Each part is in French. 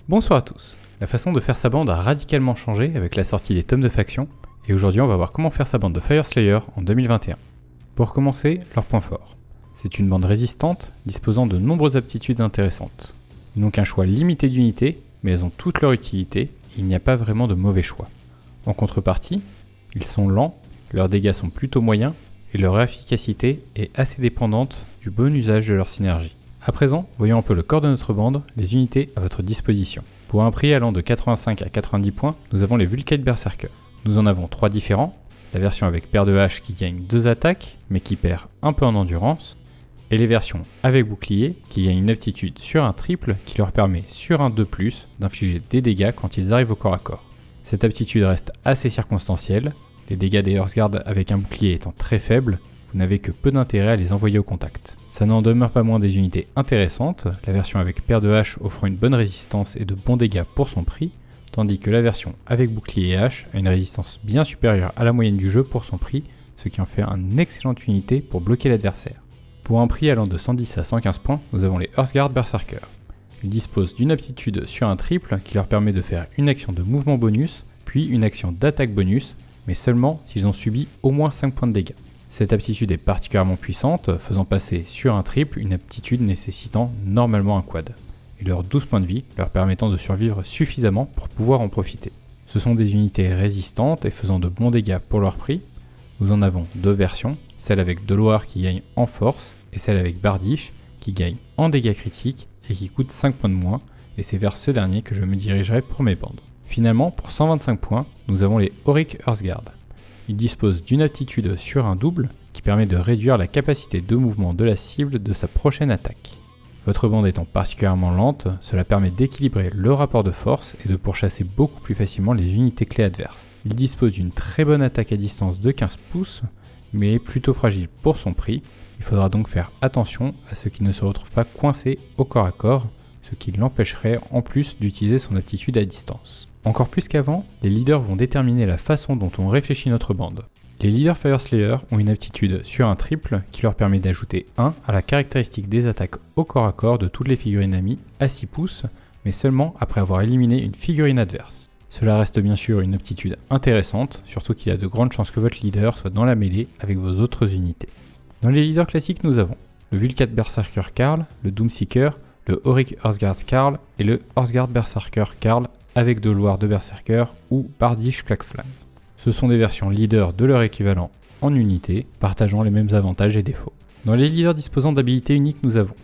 Bonsoir à tous. La façon de faire sa bande a radicalement changé avec la sortie des tomes de faction, et aujourd'hui on va voir comment faire sa bande de Fyreslayer en 2021. Pour commencer, leurs points forts. C'est une bande résistante, disposant de nombreuses aptitudes intéressantes. Ils n'ont qu'un choix limité d'unités, mais elles ont toute leur utilité, et il n'y a pas vraiment de mauvais choix. En contrepartie, ils sont lents, leurs dégâts sont plutôt moyens, et leur efficacité est assez dépendante du bon usage de leur synergie. A présent, voyons un peu le corps de notre bande, les unités à votre disposition. Pour un prix allant de 85 à 90 points, nous avons les Vulcate Berserker. Nous en avons 3 différents, la version avec paire de haches qui gagne 2 attaques, mais qui perd un peu en endurance, et les versions avec bouclier qui gagnent une aptitude sur un triple qui leur permet sur un 2+, d'infliger des dégâts quand ils arrivent au corps à corps. Cette aptitude reste assez circonstancielle, les dégâts des Hearthguard avec un bouclier étant très faibles, vous n'avez que peu d'intérêt à les envoyer au contact. Ça n'en demeure pas moins des unités intéressantes, la version avec paire de haches offrant une bonne résistance et de bons dégâts pour son prix, tandis que la version avec bouclier et hache a une résistance bien supérieure à la moyenne du jeu pour son prix, ce qui en fait une excellente unité pour bloquer l'adversaire. Pour un prix allant de 110 à 115 points, nous avons les Hearthguard Berserker. Ils disposent d'une aptitude sur un triple qui leur permet de faire une action de mouvement bonus, puis une action d'attaque bonus, mais seulement s'ils ont subi au moins 5 points de dégâts. Cette aptitude est particulièrement puissante, faisant passer sur un triple une aptitude nécessitant normalement un quad, et leurs 12 points de vie leur permettant de survivre suffisamment pour pouvoir en profiter. Ce sont des unités résistantes et faisant de bons dégâts pour leur prix. Nous en avons deux versions, celle avec Deloire qui gagne en force, et celle avec Bardiche qui gagne en dégâts critiques et qui coûte 5 points de moins, et c'est vers ce dernier que je me dirigerai pour mes bandes. Finalement, pour 125 points, nous avons les Auric Hearthguard. Ils disposent d'une aptitude sur un double qui permet de réduire la capacité de mouvement de la cible de sa prochaine attaque. Votre bande étant particulièrement lente, cela permet d'équilibrer le rapport de force et de pourchasser beaucoup plus facilement les unités clés adverses. Il dispose d'une très bonne attaque à distance de 15 pouces, mais est plutôt fragile pour son prix. Il faudra donc faire attention à ce qu'il ne se retrouve pas coincé au corps à corps, ce qui l'empêcherait en plus d'utiliser son aptitude à distance. Encore plus qu'avant, les leaders vont déterminer la façon dont on réfléchit notre bande. Les leaders Fyreslayer ont une aptitude sur un triple qui leur permet d'ajouter 1 à la caractéristique des attaques au corps à corps de toutes les figurines amies à 6 pouces, mais seulement après avoir éliminé une figurine adverse. Cela reste bien sûr une aptitude intéressante, surtout qu'il y a de grandes chances que votre leader soit dans la mêlée avec vos autres unités. Dans les leaders classiques, nous avons le Vulcate Berserker Karl, le Doomseeker, le Auric Hearthguard Karl et le Hearthguard Berserker Karl avec Deloire de Berserker ou Bardiche Claqueflamme. Ce sont des versions leaders de leur équivalent en unité, partageant les mêmes avantages et défauts. Dans les leaders disposant d'habilités uniques, nous avons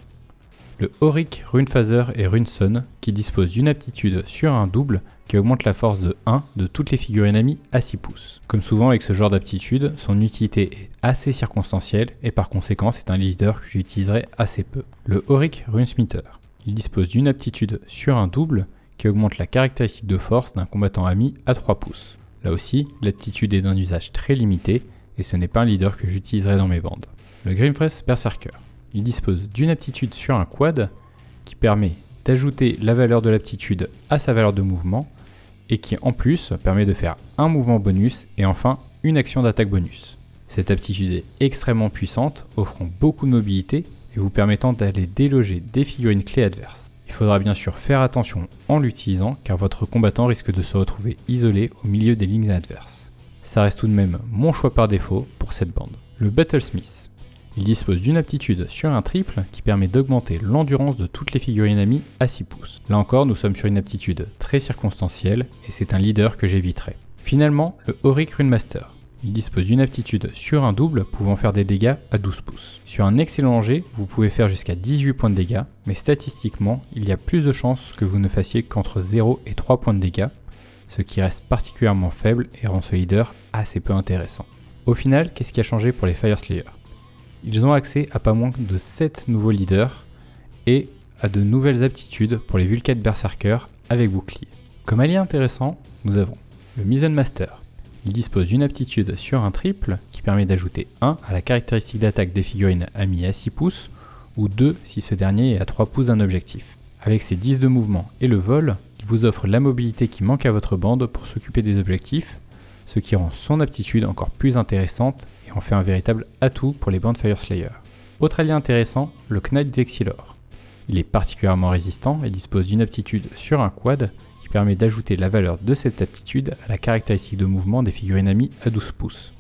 le Auric Runephaser et Runeson qui disposent d'une aptitude sur un double qui augmente la force de 1 de toutes les figurines amies à 6 pouces. Comme souvent avec ce genre d'aptitude, son utilité est assez circonstancielle et par conséquent c'est un leader que j'utiliserai assez peu. Le Auric Runesmeter. Il dispose d'une aptitude sur un double qui augmente la caractéristique de force d'un combattant ami à 3 pouces. Là aussi, l'aptitude est d'un usage très limité et ce n'est pas un leader que j'utiliserai dans mes bandes. Le Grimfrest Berserker. Il dispose d'une aptitude sur un quad qui permet d'ajouter la valeur de l'aptitude à sa valeur de mouvement et qui en plus permet de faire un mouvement bonus et enfin une action d'attaque bonus. Cette aptitude est extrêmement puissante, offrant beaucoup de mobilité et vous permettant d'aller déloger des figurines clés adverses. Il faudra bien sûr faire attention en l'utilisant car votre combattant risque de se retrouver isolé au milieu des lignes adverses. Ça reste tout de même mon choix par défaut pour cette bande. Le Battlesmith. Il dispose d'une aptitude sur un triple qui permet d'augmenter l'endurance de toutes les figurines amies à 6 pouces. Là encore, nous sommes sur une aptitude très circonstancielle et c'est un leader que j'éviterai. Finalement, le Auric Runemaster. Il dispose d'une aptitude sur un double pouvant faire des dégâts à 12 pouces. Sur un excellent jet, vous pouvez faire jusqu'à 18 points de dégâts, mais statistiquement, il y a plus de chances que vous ne fassiez qu'entre 0 et 3 points de dégâts, ce qui reste particulièrement faible et rend ce leader assez peu intéressant. Au final, qu'est-ce qui a changé pour les Fyreslayer ? Ils ont accès à pas moins de 7 nouveaux leaders et à de nouvelles aptitudes pour les Vulcate Berserker avec bouclier. Comme allié intéressant, nous avons le Mizzen Master. Il dispose d'une aptitude sur un triple qui permet d'ajouter 1 à la caractéristique d'attaque des figurines amies à 6 pouces ou 2 si ce dernier est à 3 pouces d'un objectif. Avec ses 10 de mouvement et le vol, il vous offre la mobilité qui manque à votre bande pour s'occuper des objectifs, ce qui rend son aptitude encore plus intéressante et en fait un véritable atout pour les bandes Fyreslayer. Autre allié intéressant, le Knight Vexillor. Il est particulièrement résistant et dispose d'une aptitude sur un quad qui permet d'ajouter la valeur de cette aptitude à la caractéristique de mouvement des figurines amies à 12 pouces,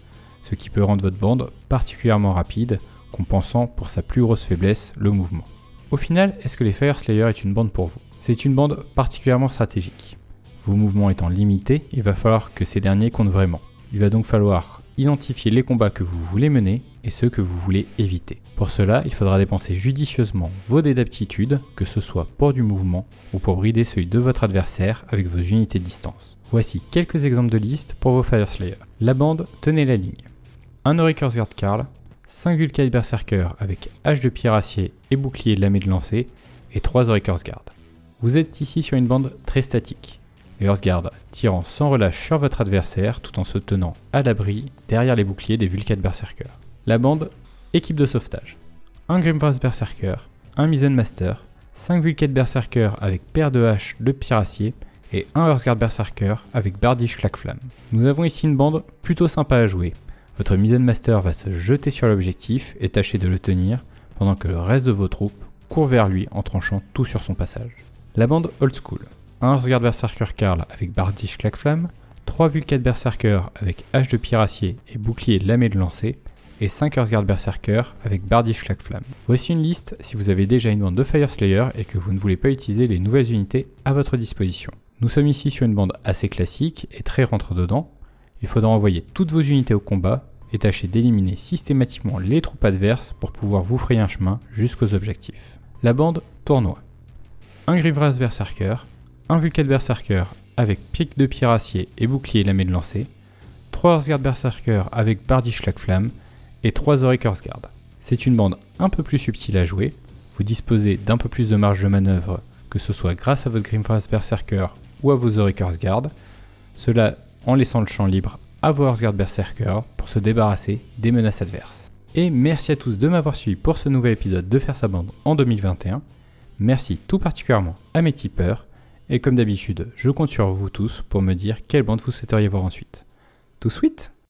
ce qui peut rendre votre bande particulièrement rapide, compensant pour sa plus grosse faiblesse le mouvement. Au final, est-ce que les Fire Slayer est une bande pour vous? C'est une bande particulièrement stratégique. Vos mouvements étant limités, il va falloir que ces derniers comptent vraiment. Il va donc falloir identifier les combats que vous voulez mener et ceux que vous voulez éviter. Pour cela, il faudra dépenser judicieusement vos dés d'aptitude, que ce soit pour du mouvement ou pour brider celui de votre adversaire avec vos unités de distance. Voici quelques exemples de liste pour vos Fire Slayer. La bande, tenez la ligne. Un Auriker's Guard Carl, 5 Vulcate Berserker avec hache de pierre acier et bouclier lamé de lancer, et 3 Auriker's Guard. Vous êtes ici sur une bande très statique. Les Horseguard tirant sans relâche sur votre adversaire tout en se tenant à l'abri derrière les boucliers des Vulcate Berserker. La bande, équipe de sauvetage. Un Grimvras Berserker, un Misen Master, 5 Vulcate Berserker avec paire de haches de pierre acier et un Horseguard Berserker avec Bardiche Claqueflamme. Nous avons ici une bande plutôt sympa à jouer. Votre Misen Master va se jeter sur l'objectif et tâcher de le tenir pendant que le reste de vos troupes court vers lui en tranchant tout sur son passage. La bande Old School. Un Horseguard Berserker Carl avec Bardiche Claqueflamme, 3 Vulcate Berserker avec hache de pierre acier et bouclier lamé de lancer, et 5 Horseguard Berserker avec Bardiche Claqueflamme. Voici une liste si vous avez déjà une bande de Fire Slayer et que vous ne voulez pas utiliser les nouvelles unités à votre disposition. Nous sommes ici sur une bande assez classique et très rentre-dedans. Il faudra envoyer toutes vos unités au combat et tâcher d'éliminer systématiquement les troupes adverses pour pouvoir vous frayer un chemin jusqu'aux objectifs. La bande tournoi. Un Grimvras Berserker, un Vulcate Berserker avec pique de pierre acier et bouclier lamé de lancer, 3 Horseguard Berserker avec Bardiche Claqueflamme et 3 Auriker's Guard. C'est une bande un peu plus subtile à jouer, vous disposez d'un peu plus de marge de manœuvre, que ce soit grâce à votre Grimvras Berserker ou à vos Auriker's Guard, cela en laissant le champ libre à vos Horseguard Berserker pour se débarrasser des menaces adverses. Et merci à tous de m'avoir suivi pour ce nouvel épisode de Faire sa bande en 2021. Merci tout particulièrement à mes tipeurs. Et comme d'habitude, je compte sur vous tous pour me dire quelle bande vous souhaiteriez voir ensuite. Tout sweet!